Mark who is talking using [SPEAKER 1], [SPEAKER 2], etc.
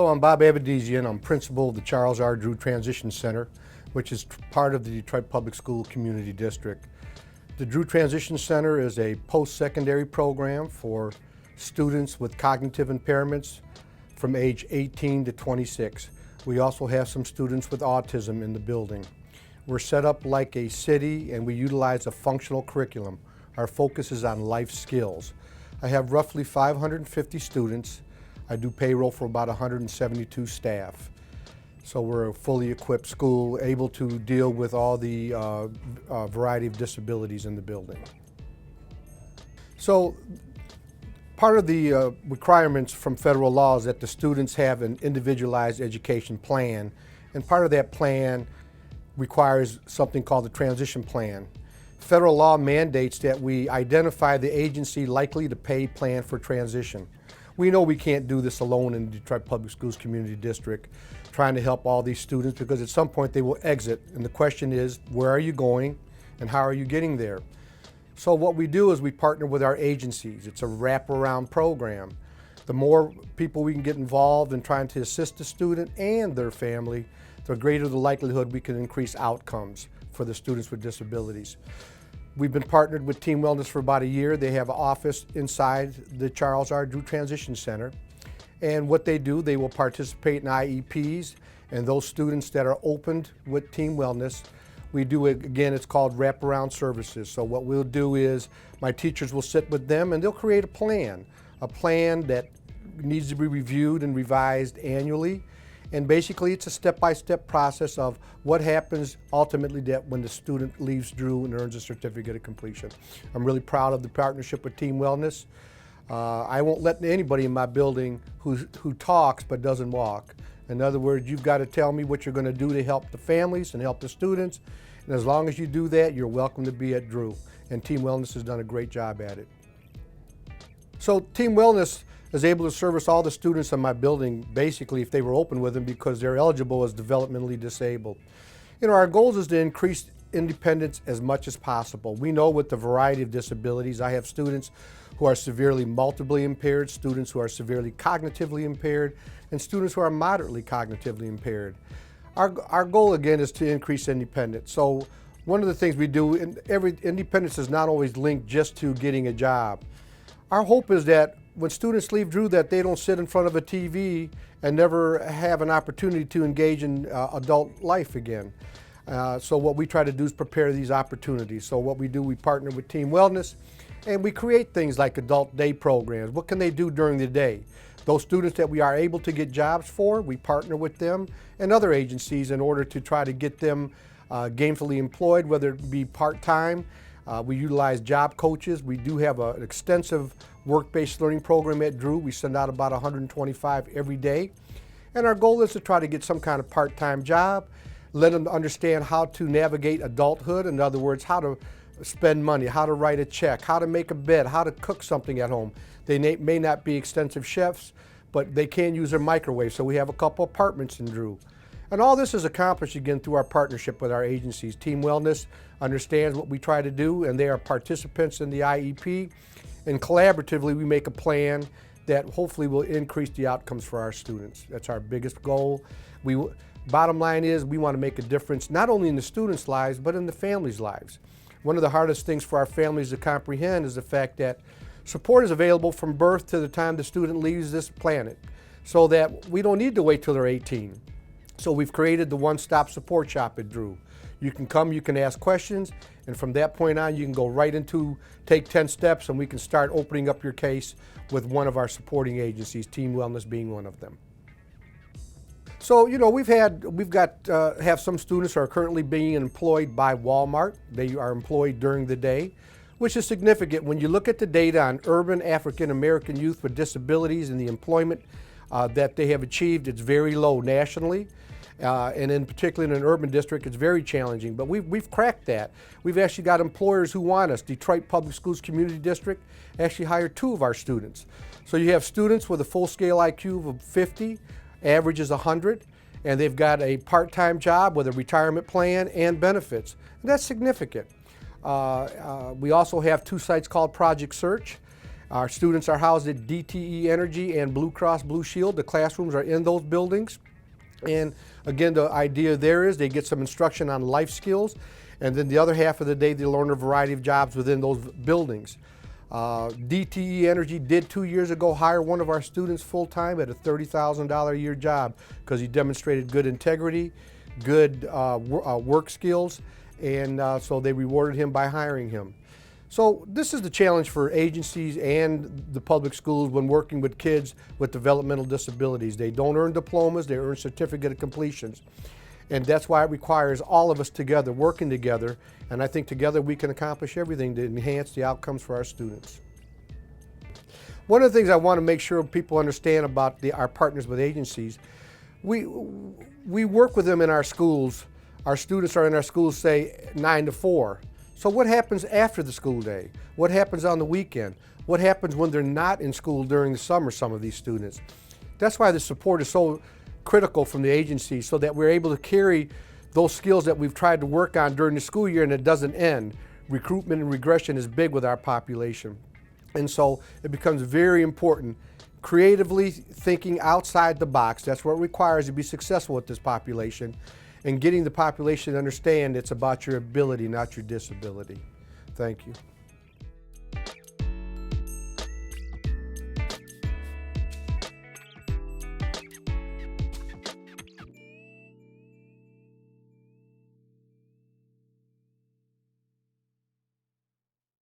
[SPEAKER 1] Hello, I'm Bob Avedisian. I'm principal of the Charles R. Drew Transition Center, which is part of the Detroit Public School Community District. The Drew Transition Center is a post-secondary program for students with cognitive impairments from age 18 to 26. We also have some students with autism in the building. We're set up like a city and we utilize a functional curriculum. Our focus is on life skills. I have roughly 550 students. I do payroll for about 172 staff. So we're a fully equipped school, able to deal with all the variety of disabilities in the building. So part of the requirements from federal law is that the students have an individualized education plan, and part of that plan requires something called the transition plan. Federal law mandates that we identify the agency likely to pay plan for transition. We know we can't do this alone in the Detroit Public Schools Community District, trying to help all these students, because at some point they will exit. And the question is, where are you going and how are you getting there? So what we do is we partner with our agencies. It's a wraparound program. The more people we can get involved in trying to assist the student and their family, the greater the likelihood we can increase outcomes for the students with disabilities. We've been partnered with Team Wellness for about a year. They have an office inside the Charles R. Drew Transition Center. And what they do, they will participate in IEPs, and those students that are opened with Team Wellness, we do, again, it's called wraparound services. So what we'll do is my teachers will sit with them and they'll create a plan that needs to be reviewed and revised annually. And basically it's a step-by-step process of what happens ultimately that when the student leaves Drew and earns a certificate of completion. I'm really proud of the partnership with Team Wellness. I won't let anybody in my building who talks but doesn't walk. In other words, you've got to tell me what you're going to do to help the families and help the students. And as long as you do that, you're welcome to be at Drew. And Team Wellness has done a great job at it. So Team Wellness is able to service all the students in my building, basically, if they were open with them, because they're eligible as developmentally disabled. You know, our goals is to increase independence as much as possible. We know with the variety of disabilities, I have students who are severely multiply impaired, students who are severely cognitively impaired, and students who are moderately cognitively impaired. Our goal, again, is to increase independence. So one of the things we do, independence is not always linked just to getting a job. Our hope is that when students leave Drew, that they don't sit in front of a TV and never have an opportunity to engage in adult life again. So what we try to do is prepare these opportunities. So what we do, we partner with Team Wellness, and we create things like adult day programs. What can they do during the day? Those students that we are able to get jobs for, we partner with them and other agencies in order to try to get them gainfully employed, whether it be part-time. We utilize job coaches. We do have an extensive work-based learning program at Drew. We send out about 125 every day. And our goal is to try to get some kind of part-time job, let them understand how to navigate adulthood. In other words, how to spend money, how to write a check, how to make a bed, how to cook something at home. They may not be extensive chefs, but they can use their microwave. So we have a couple apartments in Drew. And all this is accomplished, again, through our partnership with our agencies. Team Wellness understands what we try to do, and they are participants in the IEP. And collaboratively, we make a plan that hopefully will increase the outcomes for our students. That's our biggest goal. Bottom line is, we want to make a difference, not only in the students' lives, but in the families' lives. One of the hardest things for our families to comprehend is the fact that support is available from birth to the time the student leaves this planet, so that we don't need to wait till they're 18. So we've created the one-stop support shop at Drew. You can come, you can ask questions, and from that point on, you can go right into take 10 steps, and we can start opening up your case with one of our supporting agencies, Team Wellness being one of them. So, you know, have some students who are currently being employed by Walmart. They are employed during the day, which is significant. When you look at the data on urban African-American youth with disabilities and the employment that they have achieved, it's very low nationally. And in particular in an urban district, it's very challenging. But we've cracked that. We've actually got employers who want us. Detroit Public Schools Community District actually hired 2 of our students. So you have students with a full-scale IQ of 50, average is 100, and they've got a part-time job with a retirement plan and benefits. And that's significant. We also have 2 sites called Project Search. Our students are housed at DTE Energy and Blue Cross Blue Shield. The classrooms are in those buildings. And again, the idea there is they get some instruction on life skills, and then the other half of the day they learn a variety of jobs within those buildings. DTE Energy did 2 years ago hire one of our students full-time at a $30,000 a year job because he demonstrated good integrity, good work skills, and so they rewarded him by hiring him. So this is the challenge for agencies and the public schools when working with kids with developmental disabilities. They don't earn diplomas, they earn certificate of completions. And that's why it requires all of us together, working together, and I think together we can accomplish everything to enhance the outcomes for our students. One of the things I want to make sure people understand about our partners with agencies, we work with them in our schools. Our students are in our schools, say, 9 to 4. So what happens after the school day? What happens on the weekend? What happens when they're not in school during the summer, some of these students? That's why the support is so critical from the agency, so that we're able to carry those skills that we've tried to work on during the school year and it doesn't end. Recruitment and regression is big with our population. And so it becomes very important creatively thinking outside the box. That's what it requires to be successful with this population, and getting the population to understand it's about your ability, not your disability. Thank you.